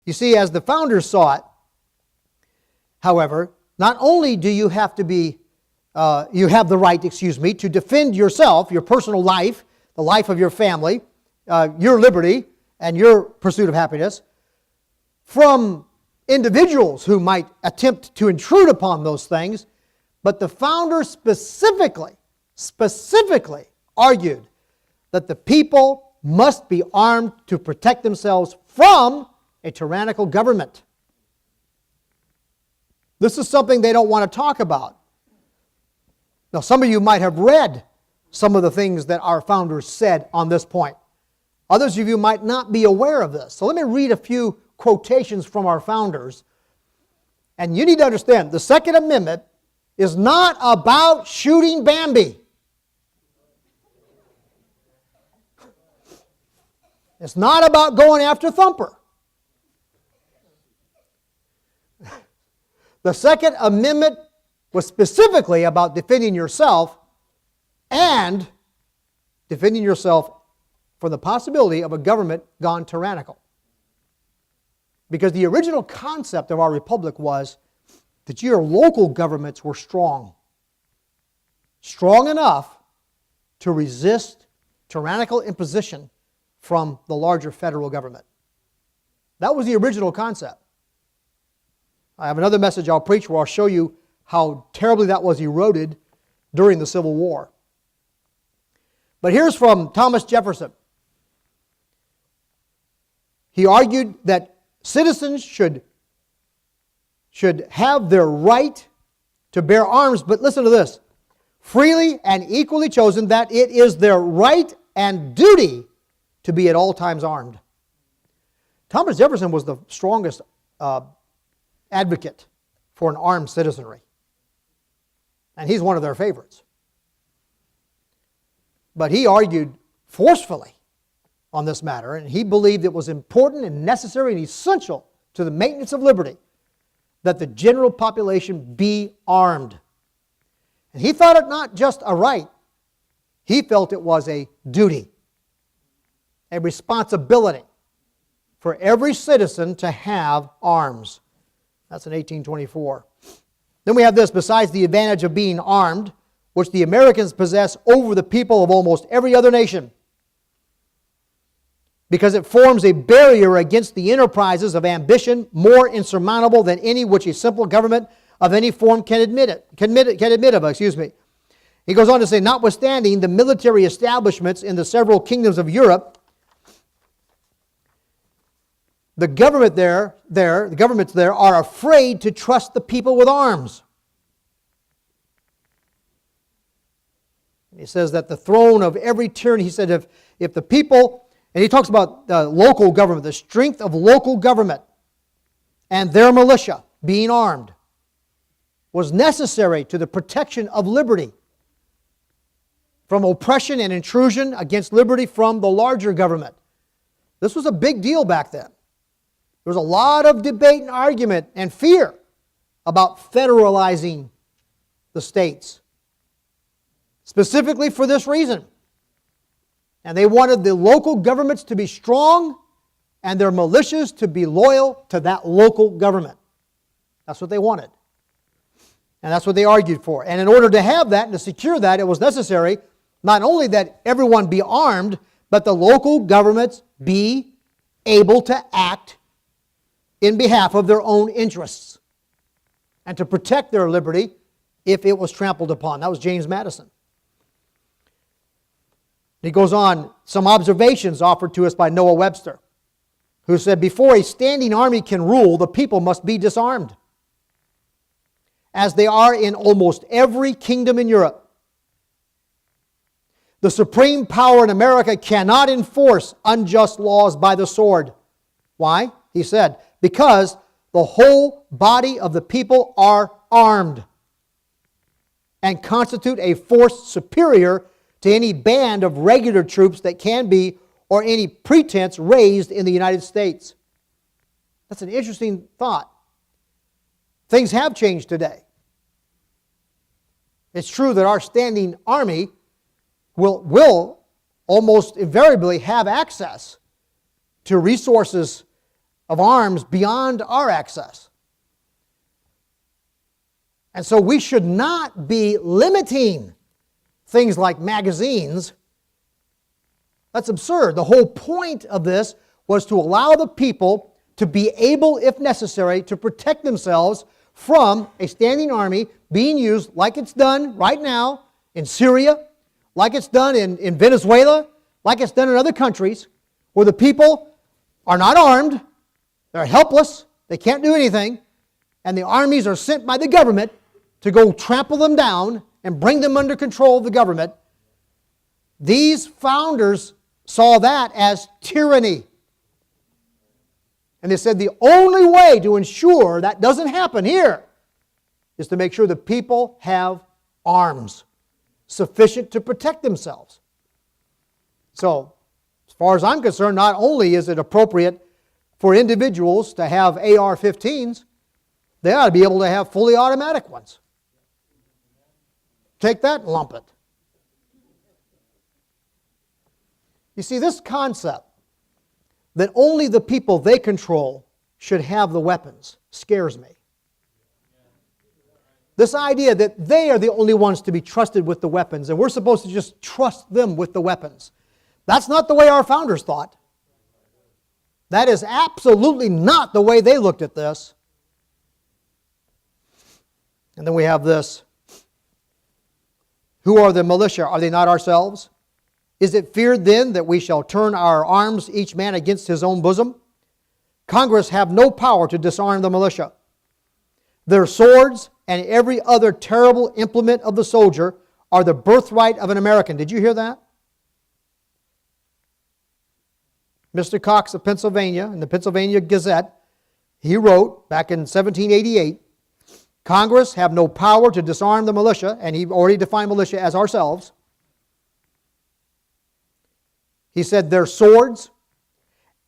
You see, as the founders saw it, however, not only do you have to be, you have the right, to defend yourself, your personal life, the life of your family, your liberty, and your pursuit of happiness, from individuals who might attempt to intrude upon those things, but the founders specifically argued that the people must be armed to protect themselves from a tyrannical government. This is something they don't want to talk about. Now, some of you might have read some of the things that our founders said on this point. Others of you might not be aware of this. So let me read a few quotations from our founders. And you need to understand, the Second Amendment is not about shooting Bambi. It's not about going after Thumper. The Second Amendment was specifically about defending yourself and defending yourself from the possibility of a government gone tyrannical. Because the original concept of our republic was that your local governments were strong. Strong enough to resist tyrannical imposition from the larger federal government. That was the original concept. I have another message I'll preach where I'll show you how terribly that was eroded during the Civil War. But here's from Thomas Jefferson. He argued that citizens should have their right to bear arms, but listen to this, freely and equally chosen, that it is their right and duty to be at all times armed. Thomas Jefferson was the strongest advocate for an armed citizenry. And he's one of their favorites. But he argued forcefully on this matter, and he believed it was important and necessary and essential to the maintenance of liberty that the general population be armed. And he thought it not just a right, he felt it was a duty, a responsibility for every citizen to have arms. That's in 1824. Then we have this, besides the advantage of being armed, which the Americans possess over the people of almost every other nation, because it forms a barrier against the enterprises of ambition more insurmountable than any which a simple government of any form can admit of. He goes on to say, notwithstanding the military establishments in the several kingdoms of Europe, the governments there are afraid to trust the people with arms. He says that the throne of every tyranny, he said, if the people, and he talks about local government, the strength of local government and their militia being armed was necessary to the protection of liberty from oppression and intrusion against liberty from the larger government. This was a big deal back then. There was a lot of debate and argument and fear about federalizing the states, specifically for this reason. And they wanted the local governments to be strong and their militias to be loyal to that local government. That's what they wanted. And that's what they argued for. And in order to have that and to secure that, it was necessary not only that everyone be armed, but the local governments be able to act in behalf of their own interests and to protect their liberty if it was trampled upon. That was James Madison. He goes on, some observations offered to us by Noah Webster, who said, before a standing army can rule, the people must be disarmed, as they are in almost every kingdom in Europe. The supreme power in America cannot enforce unjust laws by the sword. Why? He said, because the whole body of the people are armed and constitute a force superior to any band of regular troops that can be, or any pretense raised in the United States. That's an interesting thought. Things have changed today. It's true that our standing army will almost invariably have access to resources of arms beyond our access. And so we should not be limiting things like magazines. That's absurd. The whole point of this was to allow the people to be able, if necessary, to protect themselves from a standing army being used like it's done right now in Syria, like it's done in Venezuela, like it's done in other countries, where the people are not armed, they're helpless, they can't do anything, and the armies are sent by the government to go trample them down and bring them under control of the government. These founders saw that as tyranny. And they said the only way to ensure that doesn't happen here is to make sure the people have arms sufficient to protect themselves. So, as far as I'm concerned, not only is it appropriate for individuals to have AR-15s, they ought to be able to have fully automatic ones. Take that and lump it. You see, this concept that only the people they control should have the weapons scares me. This idea that they are the only ones to be trusted with the weapons and we're supposed to just trust them with the weapons. That's not the way our founders thought. That is absolutely not the way they looked at this. And then we have this. Who are the militia? Are they not ourselves? Is it feared then that we shall turn our arms each man against his own bosom? Congress have no power to disarm the militia. Their swords and every other terrible implement of the soldier are the birthright of an American. Did you hear that? Mr. Cox of Pennsylvania, in the Pennsylvania Gazette, he wrote back in 1788, Congress have no power to disarm the militia, and he already defined militia as ourselves. He said their swords,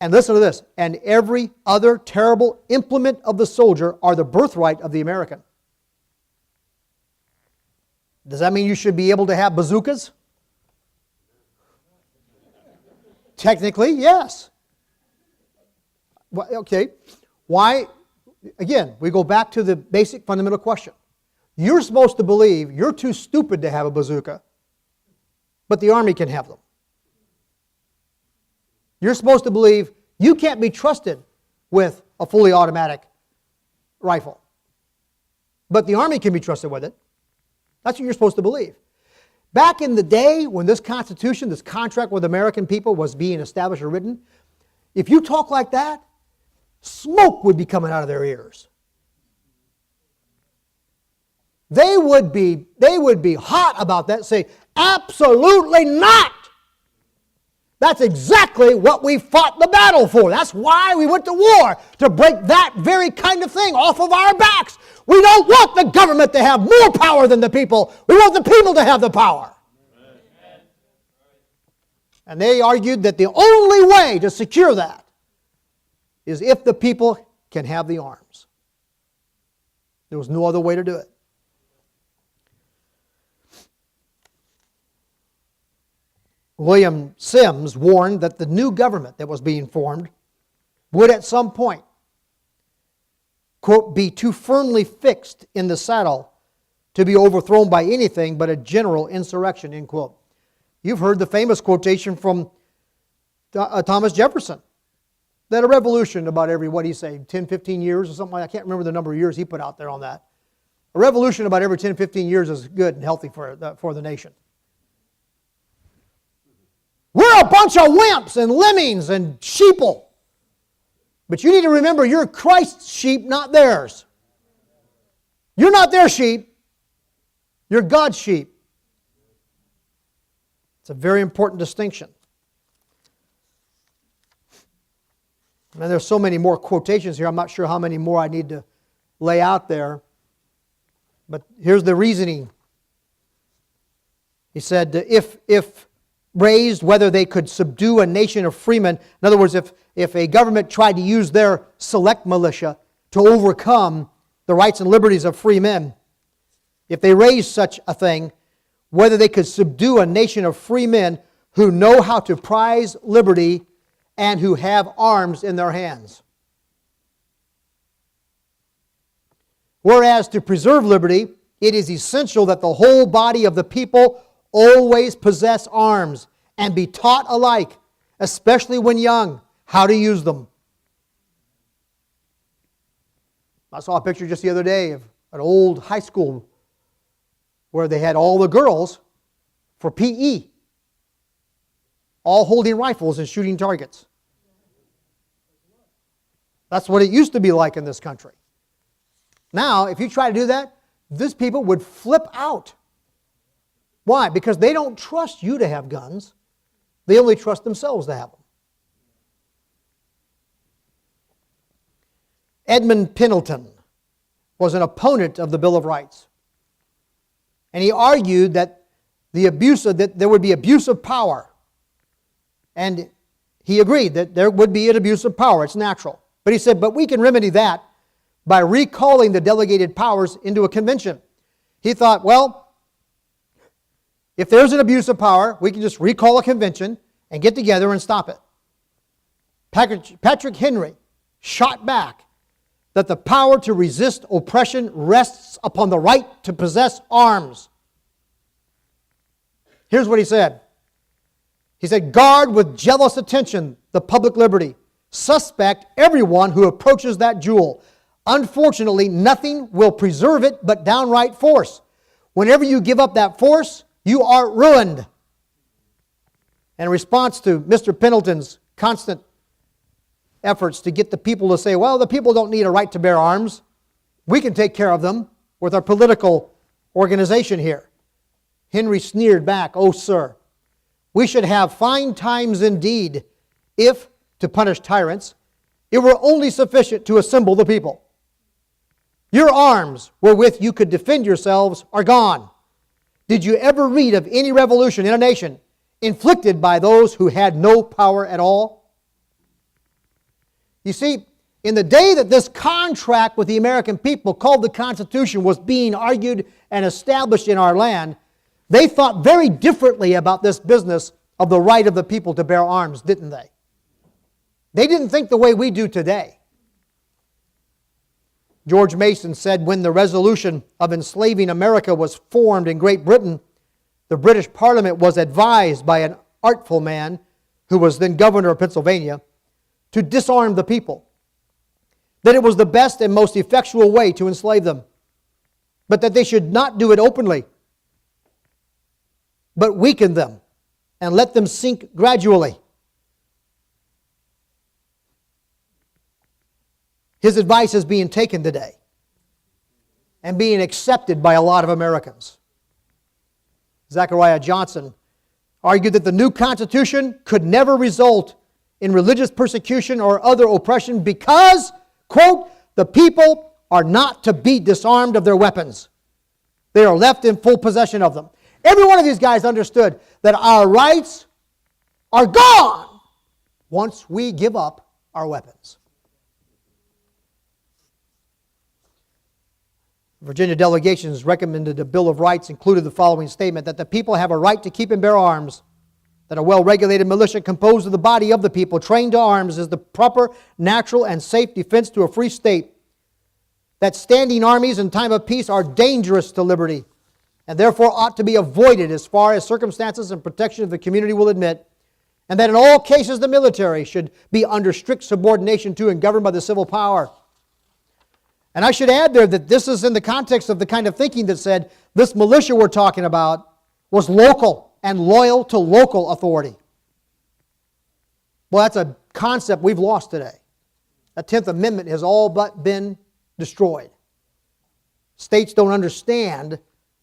and listen to this, and every other terrible implement of the soldier are the birthright of the American. Does that mean you should be able to have bazookas? Technically, yes. Well, okay. Why? Again, we go back to the basic fundamental question. You're supposed to believe you're too stupid to have a bazooka, but the Army can have them. You're supposed to believe you can't be trusted with a fully automatic rifle, but the Army can be trusted with it. That's what you're supposed to believe. Back in the day when this Constitution, this contract with American people was being established or written, if you talk like that, smoke would be coming out of their ears. They would be hot about that, say, absolutely not. That's exactly what we fought the battle for. That's why we went to war, to break that very kind of thing off of our backs. We don't want the government to have more power than the people. We want the people to have the power. Amen. And they argued that the only way to secure that is if the people can have the arms. There was no other way to do it. William Sims warned that the new government that was being formed would at some point, quote, be too firmly fixed in the saddle to be overthrown by anything but a general insurrection, end quote. You've heard the famous quotation from Thomas Jefferson, that a revolution about every, what do you say, 10, 15 years or something like that. I can't remember the number of years he put out there on that. A revolution about every 10, 15 years is good and healthy for the nation. We're a bunch of wimps and lemmings and sheeple. But you need to remember you're Christ's sheep, not theirs. You're not their sheep. You're God's sheep. It's a very important distinction. And there's so many more quotations here. I'm not sure how many more I need to lay out there. But here's the reasoning. He said, if raised, whether they could subdue a nation of freemen. In other words, if a government tried to use their select militia to overcome the rights and liberties of free men, if they raised such a thing, whether they could subdue a nation of free men who know how to prize liberty and who have arms in their hands. Whereas to preserve liberty, it is essential that the whole body of the people always possess arms and be taught alike, especially when young, how to use them. I saw a picture just the other day of an old high school where they had all the girls for PE, all holding rifles and shooting targets. That's what it used to be like in this country. Now, if you try to do that, these people would flip out. Why? Because they don't trust you to have guns. They only trust themselves to have them. Edmund Pendleton was an opponent of the Bill of Rights. And he argued that that there would be abuse of power. And he agreed that there would be an abuse of power. It's natural. But he said, but we can remedy that by recalling the delegated powers into a convention. He thought, well, if there's an abuse of power, we can just recall a convention and get together and stop it. Patrick Henry shot back that the power to resist oppression rests upon the right to possess arms. Here's what he said. He said, guard with jealous attention the public liberty. Suspect everyone who approaches that jewel. Unfortunately, nothing will preserve it but downright force. Whenever you give up that force, you are ruined. And in response to Mr. Pendleton's constant efforts to get the people to say, well, the people don't need a right to bear arms. We can take care of them with our political organization here. Henry sneered back, oh, sir, we should have fine times indeed if, to punish tyrants, it were only sufficient to assemble the people. Your arms wherewith you could defend yourselves are gone. Did you ever read of any revolution in a nation inflicted by those who had no power at all? You see, in the day that this contract with the American people called the Constitution was being argued and established in our land, they thought very differently about this business of the right of the people to bear arms, didn't they? They didn't think the way we do today. George Mason said when the resolution of enslaving America was formed in Great Britain, the British Parliament was advised by an artful man who was then governor of Pennsylvania to disarm the people, that it was the best and most effectual way to enslave them, but that they should not do it openly, but weaken them and let them sink gradually. His advice is being taken today and being accepted by a lot of Americans. Zachariah Johnson argued that the new Constitution could never result in religious persecution or other oppression because, quote, the people are not to be disarmed of their weapons. They are left in full possession of them. Every one of these guys understood that our rights are gone once we give up our weapons. Virginia delegations recommended a Bill of Rights included the following statement, that the people have a right to keep and bear arms, that a well-regulated militia composed of the body of the people trained to arms is the proper, natural, and safe defense to a free state, that standing armies in time of peace are dangerous to liberty, and therefore ought to be avoided as far as circumstances and protection of the community will admit, and that in all cases the military should be under strict subordination to and governed by the civil power. And I should add there that this is in the context of the kind of thinking that said this militia we're talking about was local and loyal to local authority. Well, that's a concept we've lost today. The 10th Amendment has all but been destroyed. States don't understand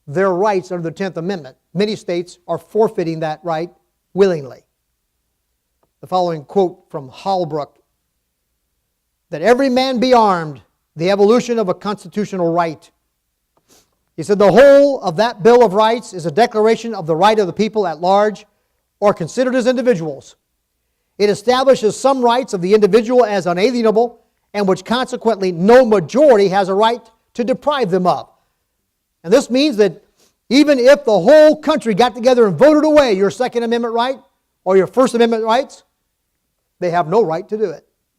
their rights under the 10th Amendment. Many states are forfeiting that right willingly. The following quote from Holbrook, that every man be armed, the evolution of a constitutional right. He said the whole of that Bill of Rights is a declaration of the right of the people at large or considered as individuals. It establishes some rights of the individual as unalienable and which consequently no majority has a right to deprive them of. And this means that even if the whole country got together and voted away your Second Amendment right or your First Amendment rights, they have no right to do it.